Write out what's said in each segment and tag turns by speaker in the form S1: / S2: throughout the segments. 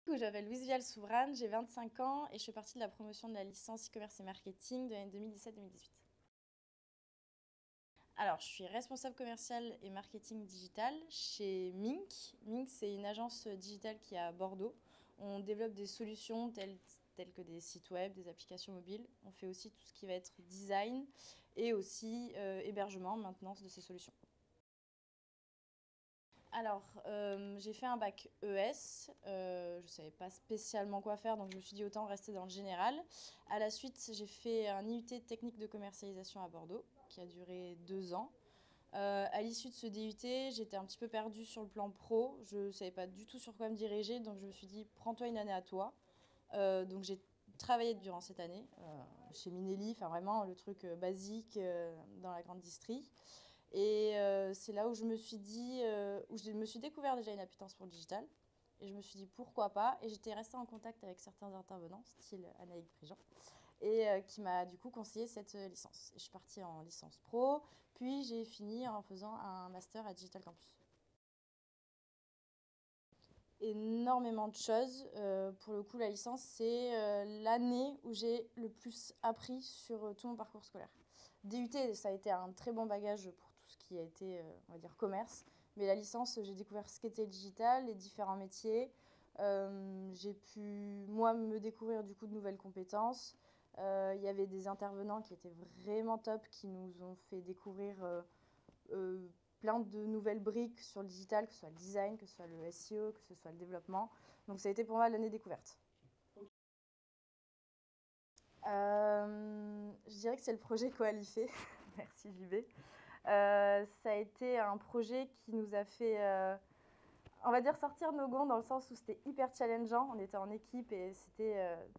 S1: Je m'appelle Louise Vial-Souvrane, j'ai 25 ans et je fais partie de la promotion de la licence e-commerce et marketing de l'année 2017-2018. Alors, je suis responsable commercial et marketing digital chez Mink. Mink, c'est une agence digitale qui est à Bordeaux. On développe des solutions telles que des sites web, des applications mobiles. On fait aussi tout ce qui va être design et aussi hébergement, maintenance de ces solutions. Alors, j'ai fait un bac ES. Je ne savais pas spécialement quoi faire, donc je me suis dit autant rester dans le général. À la suite, j'ai fait un IUT technique de commercialisation à Bordeaux, qui a duré 2 ans. À l'issue de ce DUT, j'étais un petit peu perdue sur le plan pro. Je ne savais pas du tout sur quoi me diriger, donc je me suis dit, prends-toi une année à toi. Donc j'ai travaillé durant cette année chez Minelli, enfin vraiment le truc basique dans la grande distrie. Et c'est là où je me suis dit, où je me suis découvert déjà une appétence pour le digital. Et je me suis dit pourquoi pas. Et j'étais restée en contact avec certains intervenants, style Anaïg Prigent, et qui m'a du coup conseillé cette licence. Et je suis partie en licence pro, puis j'ai fini en faisant un master à Digital Campus. Énormément de choses. Pour le coup, la licence, c'est l'année où j'ai le plus appris sur tout mon parcours scolaire. DUT, ça a été un très bon bagage pour tout ce qui a été, on va dire, commerce. Mais la licence, j'ai découvert ce qu'était le digital, les différents métiers. J'ai pu, moi, me découvrir du coup de nouvelles compétences. Il y avait des intervenants qui étaient vraiment top, qui nous ont fait découvrir euh, plein de nouvelles briques sur le digital, que ce soit le design, que ce soit le SEO, que ce soit le développement. Donc ça a été pour moi l'année découverte. Je dirais que c'est le projet Coalifé. Merci JB. Ça a été un projet qui nous a fait, on va dire, sortir de nos gonds dans le sens où c'était hyper challengeant. On était en équipe et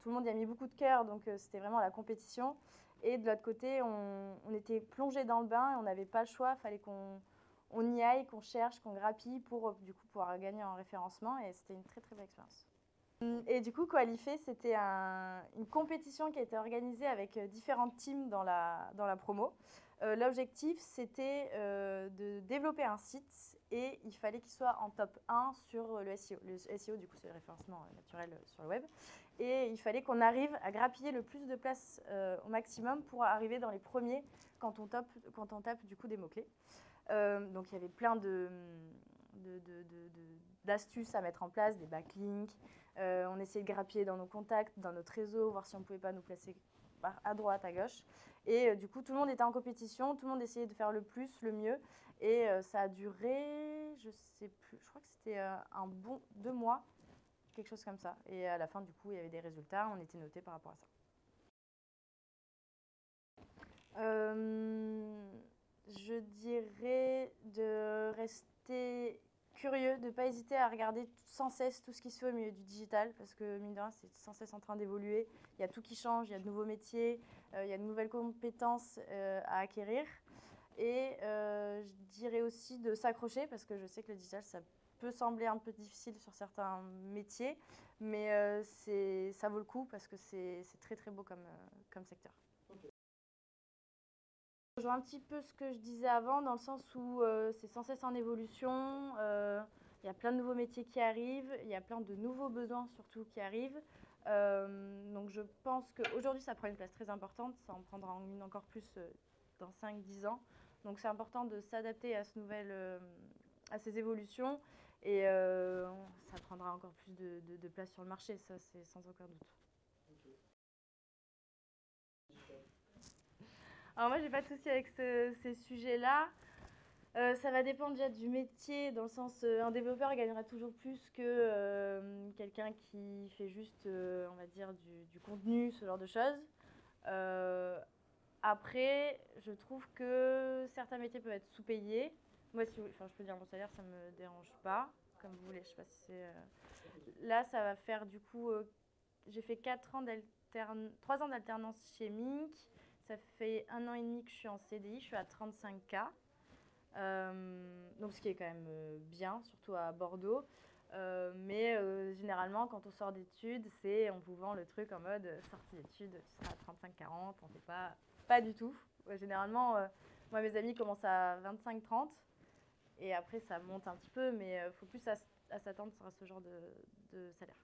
S1: tout le monde y a mis beaucoup de cœur, donc c'était vraiment la compétition. Et de l'autre côté, on était plongé dans le bain et on n'avait pas le choix. Il fallait qu'on y aille, qu'on cherche, qu'on grappille pour du coup pouvoir gagner en référencement. Et c'était une très très belle expérience. Et du coup, Coalifé, c'était une compétition qui a été organisée avec différentes teams dans la promo. L'objectif, c'était de développer un site et il fallait qu'il soit en top 1 sur le SEO. Le SEO, du coup, c'est le référencement naturel sur le web. Et il fallait qu'on arrive à grappiller le plus de places au maximum pour arriver dans les premiers quand on tape du coup des mots-clés. Donc il y avait plein d'astuces à mettre en place, des backlinks. On essayait de grappiller dans nos contacts, dans notre réseau, voir si on ne pouvait pas nous placer à droite, à gauche. Et du coup, tout le monde était en compétition, tout le monde essayait de faire le plus, le mieux. Et ça a duré, je sais plus, je crois que c'était un bon 2 mois, quelque chose comme ça. Et à la fin, du coup, il y avait des résultats, on était notés par rapport à ça. Je dirais de rester curieux, de ne pas hésiter à regarder sans cesse tout ce qui se fait au milieu du digital, parce que mine de rien, c'est sans cesse en train d'évoluer. Il y a tout qui change, il y a de nouveaux métiers, il y a de nouvelles compétences à acquérir. Et je dirais aussi de s'accrocher, parce que je sais que le digital, ça peut sembler un peu difficile sur certains métiers, mais ça vaut le coup, parce que c'est très très beau comme secteur. Je rejoins un petit peu ce que je disais avant, dans le sens où c'est sans cesse en évolution. Il y a plein de nouveaux métiers qui arrivent, il y a plein de nouveaux besoins surtout qui arrivent. Donc je pense qu'aujourd'hui, ça prend une place très importante. Ça en prendra une encore plus dans 5-10 ans. Donc c'est important de s'adapter à, à ces évolutions. Et ça prendra encore plus de place sur le marché, ça c'est sans aucun doute. Alors moi, j'ai pas de souci avec ces sujets-là. Ça va dépendre déjà du métier, dans le sens, un développeur gagnera toujours plus que quelqu'un qui fait juste, on va dire, du contenu, ce genre de choses. Euh, Après, je trouve que certains métiers peuvent être sous-payés. Moi, si, enfin, je peux dire mon salaire, ça me dérange pas, comme vous voulez. Je sais pas si c'est. Là, ça va faire du coup. J'ai fait 3 ans d'alternance chez Mink. Ça fait 1 an et demi que je suis en CDI. Je suis à 35K. Donc ce qui est quand même bien, surtout à Bordeaux. Mais généralement, quand on sort d'études, on vous vend le truc en mode sortie d'études, tu seras à 35-40, on ne fait pas du tout. Généralement, moi mes amis commencent à 25-30 et après ça monte un petit peu, mais il faut plus à s'attendre à ce genre de salaire.